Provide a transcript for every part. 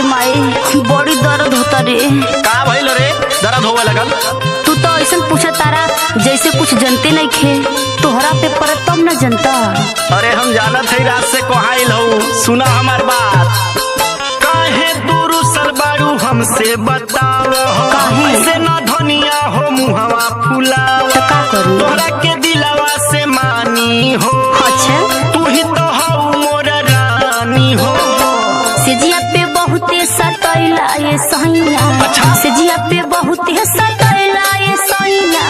माई बड़ी दर्द होता रे। का भइल रे? दर्द होवे लगल? तू तो ऐसा पूछा तारा जैसे कुछ जनते नहीं खे, तोहरा पे पर तब न जनता। अरे हम जानत है रात से कोहाइल हूँ, सुना हमार बात। काहे तू रुसल बारू हमसे बताव, ऐसे न धनिया हो मुहवा फुलाव। तो का करूं? तोहरा के दिलवा से मानी हो, अच्छा तू ही तो हो मोर रानी हो। सेजिया पे बहुते सतैला ये सैया। अच्छा। सेजिया पे बहुते सतैला ये सैया।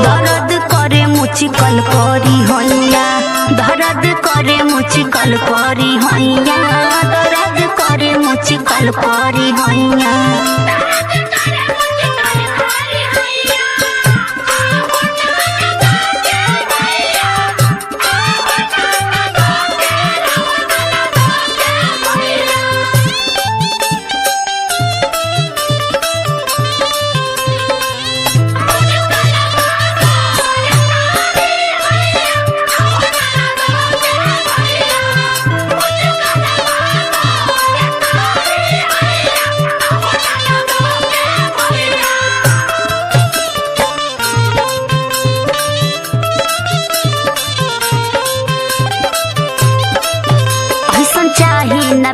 दर्द करे मुचिकल करी हैया, दर्द करे मुचिकल करी हैया, दर्द करे मुचिकल करी हैया।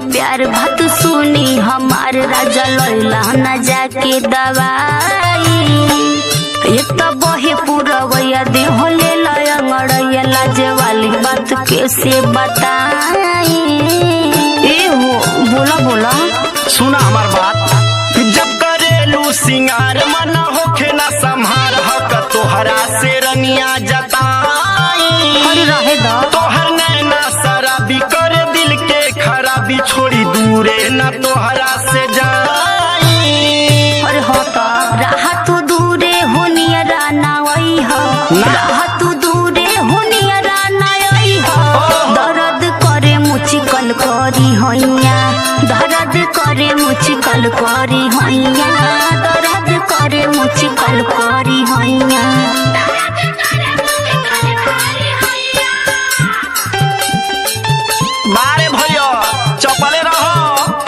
प्यार बात सुनी हमार राजा लैला न जाके दवाई। ये तो बहे पुरवैया दे होले लयंगड़ैया, लाज वाली बात कैसे बताई। ए हो बोला बोला। सुना हमार बात। जब करेलू सिंगार मन होखे ना संहार, हक तोहरा से रनिया जताई। अरे रहे दा तोहर नैना शराबी करे दिल के खराबी, छोड़ी दूरे न तोहरा से जाई। अरे होता रहा तू दूरे होनिया राना वही हो, रहा तू दूरे होनिया राना वही हो। दर्द करे मुचिकल करी हैया, दर्द करे मुचिकल करी हैया, दर्द करे मुचिकल करी हैया। मारे भैया चपले रहो,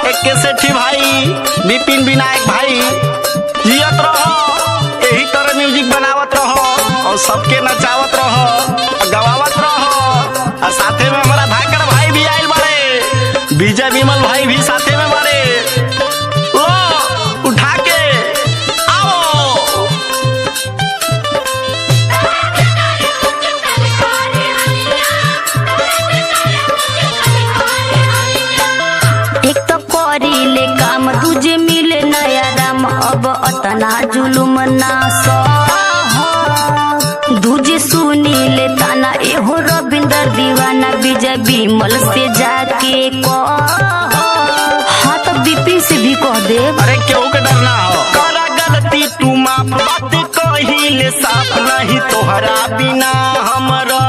एक के सेठी भाई विपिन विनायक भाई जियत रहो, यही तरह म्यूजिक बनावत रहो और सबके नचावत रहो, गवावत रहो। और साथे में हमारा धाकर भाई भी आयल बारे, विजय विमल भाई भी साथे में बारे। लो उठा के आओ। एक तो करी ले काम तुझे मिले नया राम, अब अतना जुलुम ना सह। दूजे सुनी ले ताना एहो रविंदर दीवाना, विजय विमल से जाके कह। हाँ तो बीपी से भी कह दे। अरे क्यों के डरना हो, करा गलती तू माफ, बात कही ले साफ, नहीं तोहरा बिना हमरा।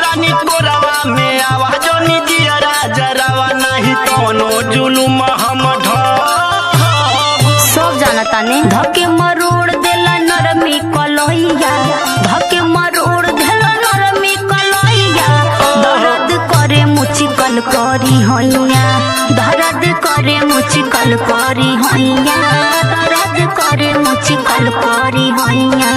रानी तोरवा में आवाजो निजियरा जरावा, नहीं कोनो जुलुम हम सब जाना ताने। धके मरोड़ देला नरमी कलैया, धके मरोड़ देला नरमी कलैया। दर्द करे मुचिकल करी हैया, दर्द करे मुचिकल करी हैया, दर्द करे मुचिकल करी हैया।